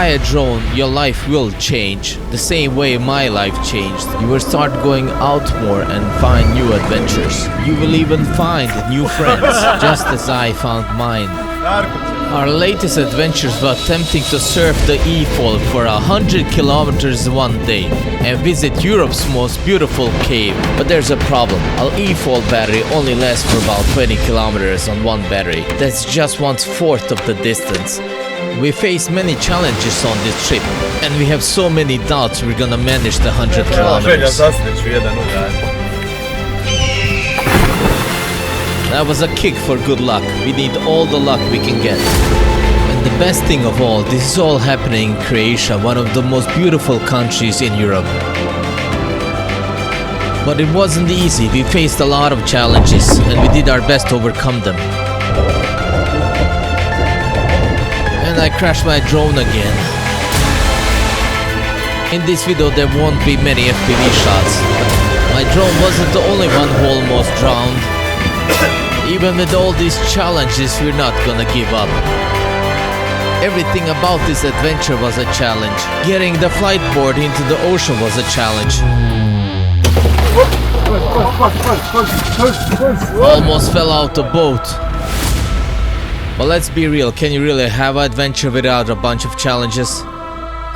buy a drone, your life will change. The same way my life changed. You will start going out more and find new adventures. You will even find new friends, just as I found mine. Our latest adventures were attempting to surf the efoil for 100 kilometers one day and visit Europe's most beautiful cave. But there's a problem. Our efoil battery only lasts for about 20 kilometers on one battery. That's just 1/4 of the distance. We faced many challenges on this trip and we have so many doubts we're gonna manage the 100 kilometers. That was a kick for good luck. We need all the luck we can get. And the best thing of all, this is all happening in Croatia, one of the most beautiful countries in Europe. But it wasn't easy. We faced a lot of challenges and we did our best to overcome them. And I crashed my drone again. In this video there won't be many FPV shots. My drone wasn't the only one who almost drowned. Even with all these challenges, we're not gonna give up. Everything about this adventure was a challenge. Getting the flight board into the ocean was a challenge. Almost fell out the boat. But let's be real, can you really have an adventure without a bunch of challenges?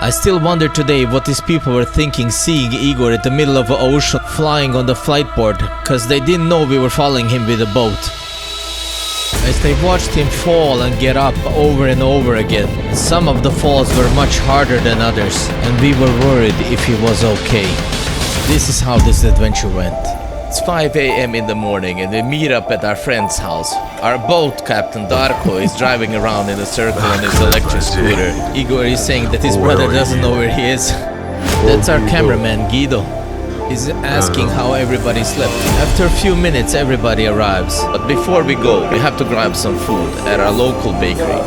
I still wonder today what these people were thinking seeing Igor in the middle of the ocean flying on the flight board, cause they didn't know we were following him with a boat. As they watched him fall and get up over and over again, some of the falls were much harder than others, and we were worried if he was okay. This is how this adventure went. It's 5 a.m. in the morning and we meet up at our friend's house. Our boat captain Darko is driving around in a circle on his electric scooter. Igor is saying that his brother doesn't know where he is. That's our cameraman Guido. He's asking how everybody slept. After a few minutes everybody arrives. But before we go, we have to grab some food at our local bakery.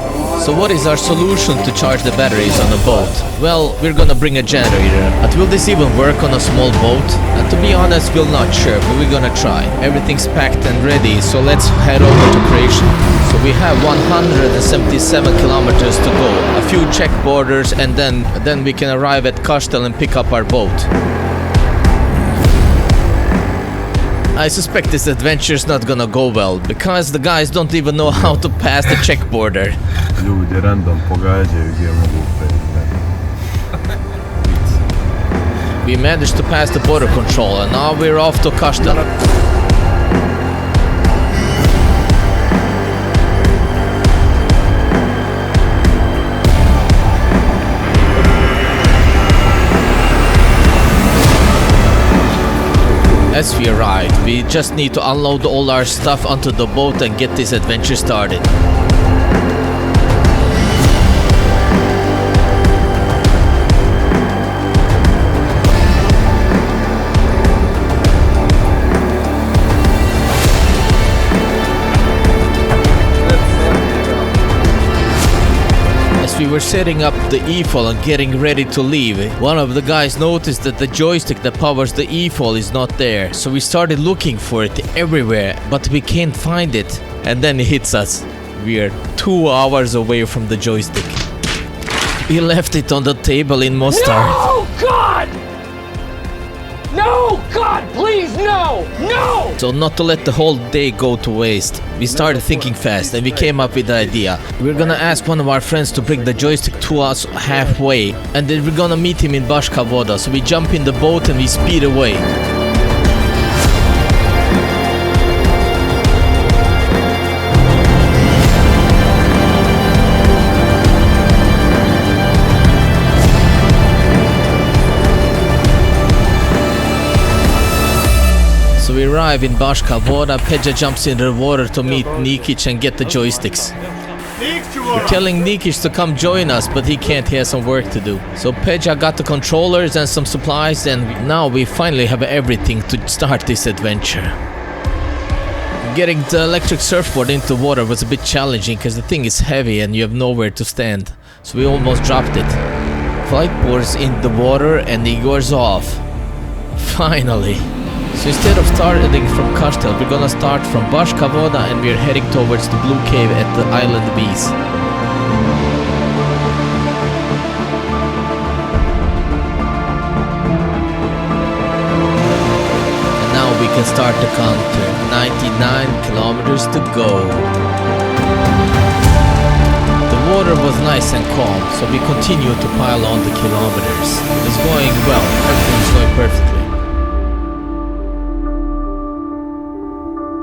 So what is our solution to charge the batteries on the boat? Well, we're gonna bring a generator. But will this even work on a small boat? And to be honest, we're not sure, but we're gonna try. Everything's packed and ready, so let's head over to Croatia. So we have 177 kilometers to go, a few check borders, and then we can arrive at Kastel and pick up our boat. I suspect this adventure is not gonna go well, because the guys don't even know how to pass the check border. Ljudi random pogađaju gdje mogu We managed to pass the border control and now we're off to Kastel. As we arrived, we just need to unload all our stuff onto the boat and get this adventure started. We were setting up the efoil and getting ready to leave. One of the guys noticed that the joystick that powers the efoil is not there, so we started looking for it everywhere, but we can't find it. And then it hits us. We are 2 hours away from the joystick. We left it on the table in Mostar. No, God! No, God, please, no! No! So not to let the whole day go to waste, we started thinking fast and we came up with the idea. We're gonna ask one of our friends to bring the joystick to us halfway, and then we're gonna meet him in Biševo. So we jump in the boat and we speed away. So we arrive in Biševo, Peja jumps in the water to meet Nikich and get the joysticks. We're telling Nikich to come join us, but he can't, he has some work to do. So Peja got the controllers and some supplies, and now we finally have everything to start this adventure. Getting the electric surfboard into water was a bit challenging because the thing is heavy and you have nowhere to stand. So we almost dropped it. Flight board's in the water and Igor's off. Finally. So instead of starting from Kastel, we're gonna start from Biševo and we're heading towards the blue cave at the island Vis. can start the counter. 99 kilometers to go. The water was nice and calm, so we continued to pile on the kilometers. It was going well, everything was going perfectly.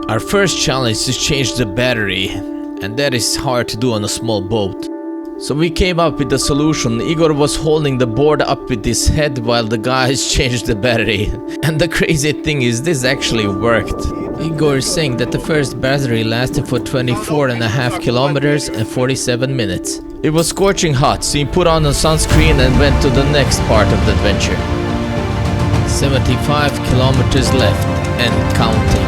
Our first challenge is to change the battery, and that is hard to do on a small boat. So we came up with the solution. Igor was holding the board up with his head while the guys changed the battery. And the crazy thing is, this actually worked. Igor is saying that the first battery lasted for 24.5 kilometers and 47 minutes. It was scorching hot, so he put on a sunscreen and went to the next part of the adventure. 75 kilometers left and counting.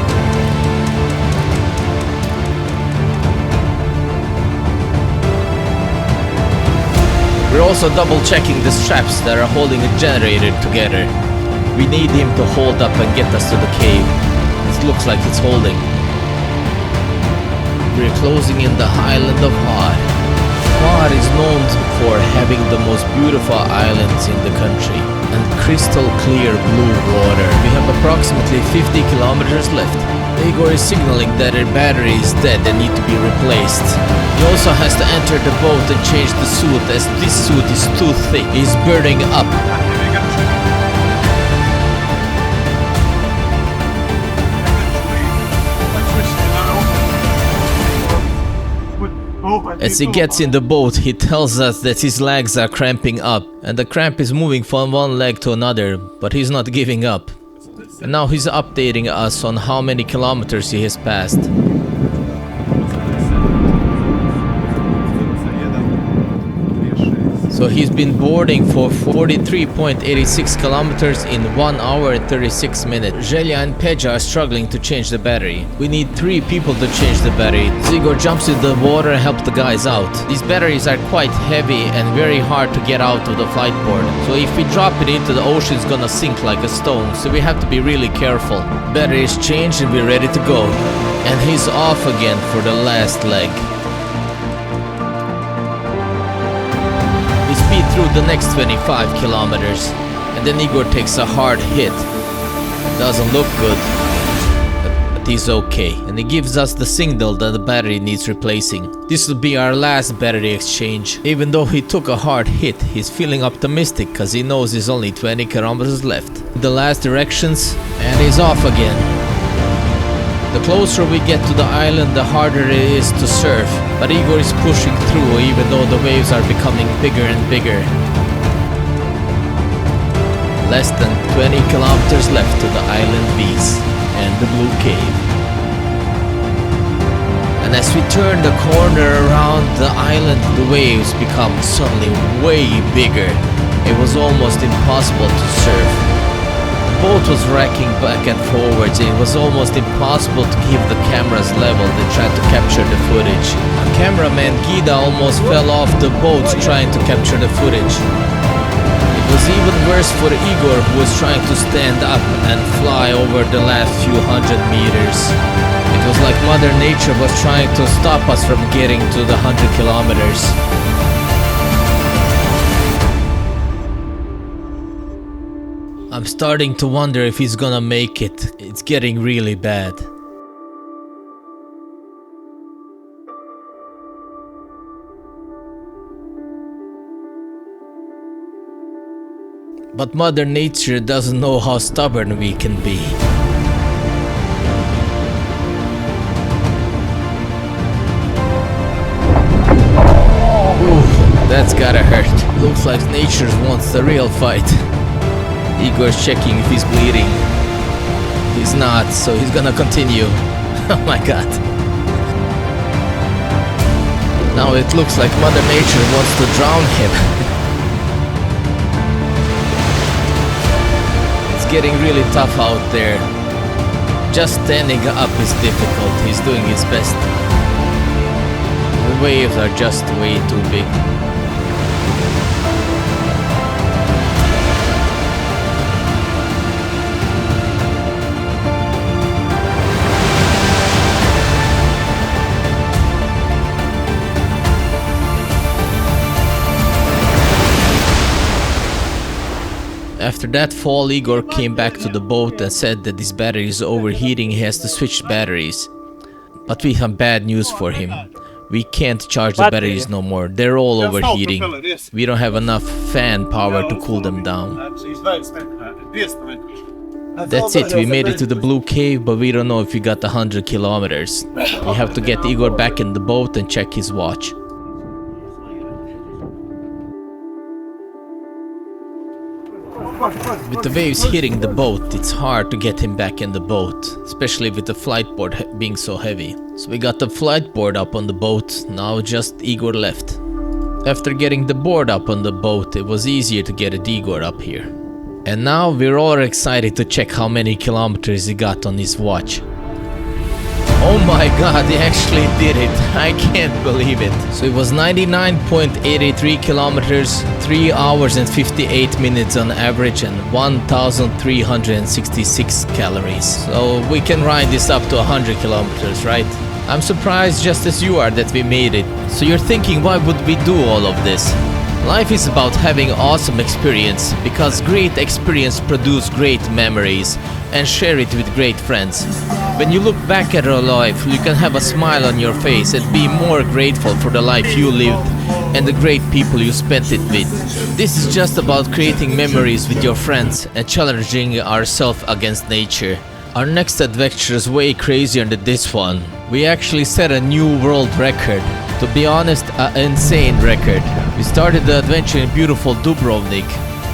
We're also double checking the straps that are holding the generator together. We need him to hold up and get us to the cave. It looks like it's holding. We're closing in the island of Hod. Hod is known for having the most beautiful islands in the country and crystal clear blue water. We have approximately 50 kilometers left. Igor is signaling that her battery is dead and need to be replaced. He also has to enter the boat and change the suit, as this suit is too thick. He's burning up. As he gets in the boat, he tells us that his legs are cramping up, and the cramp is moving from one leg to another, but he's not giving up. And now he's updating us on how many kilometers he has passed. So he's been boarding for 43.86 kilometers in 1 hour and 36 minutes. Želja and Peja are struggling to change the battery. We need 3 people to change the battery. Igor jumps in the water and helps the guys out. These batteries are quite heavy and very hard to get out of the flight board. So if we drop it into the ocean, it's gonna sink like a stone. So we have to be really careful. Battery is changed and we're ready to go. And he's off again for the last leg. Speed through the next 25 kilometers, and then Igor takes a hard hit. Doesn't look good, but he's okay, and he gives us the signal that the battery needs replacing. This will be our last battery exchange. Even though he took a hard hit, he's feeling optimistic because he knows there's only 20 kilometers left. The last directions, and he's off again. The closer we get to the island, the harder it is to surf, but Igor is pushing through even though the waves are becoming bigger and bigger. Less than 20 kilometers left to the island Bees and the Blue Cave. And as we turn the corner around the island, the waves become suddenly way bigger. It was almost impossible to surf. The boat was racking back and forwards, and it was almost impossible to keep the cameras level. They tried to capture the footage. Our cameraman Gida almost fell off the boat trying to capture the footage. It was even worse for Igor, who was trying to stand up and fly over the last few hundred meters. It was like Mother Nature was trying to stop us from getting to the 100 kilometers. I'm starting to wonder if he's gonna make it. It's getting really bad. But Mother Nature doesn't know how stubborn we can be. Ooh, that's gotta hurt. Looks like nature wants the real fight. Igor's checking if he's bleeding. He's not, so he's gonna continue. Oh my god. Now it looks like Mother Nature wants to drown him. It's getting really tough out there. Just standing up is difficult. He's doing his best. The waves are just way too big. After that fall, Igor came back to the boat and said that his battery is overheating, he has to switch batteries. But we have bad news for him. We can't charge the batteries no more, they're all overheating. We don't have enough fan power to cool them down. That's it, we made it to the Blue Cave, but we don't know if we got 100 kilometers. We have to get Igor back in the boat and check his watch. With the waves hitting the boat, it's hard to get him back in the boat, especially with the flight board being so heavy. So we got the flight board up on the boat, now just Igor left. After getting the board up on the boat, it was easier to get a Igor up here. And now we're all excited to check how many kilometers he got on his watch. Oh my god, he actually did it. I can't believe it. So it was 99.83 kilometers, 3 hours and 58 minutes on average, and 1,366 calories. So we can ride this up to 100 kilometers, right? I'm surprised just as you are that we made it. So you're thinking, why would we do all of this? Life is about having awesome experience, because great experience produce great memories, and share it with great friends. When you look back at your life, you can have a smile on your face and be more grateful for the life you lived and the great people you spent it with. This is just about creating memories with your friends and challenging ourselves against nature. Our next adventure is way crazier than this one. We actually set a new world record. To be honest, an insane record. We started the adventure in beautiful Dubrovnik,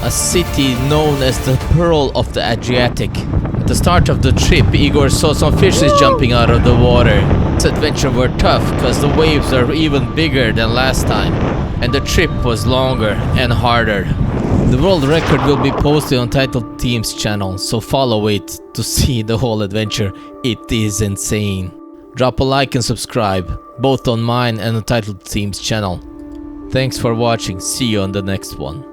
a city known as the Pearl of the Adriatic. At the start of the trip, Igor saw some fishes jumping out of the water. This adventure were tough because the waves are even bigger than last time, and the trip was longer and harder. The world record will be posted on Untitled Team's channel, so follow it to see the whole adventure. It is insane. Drop a like and subscribe, both on mine and Untitled Team's channel. Thanks for watching, see you on the next one.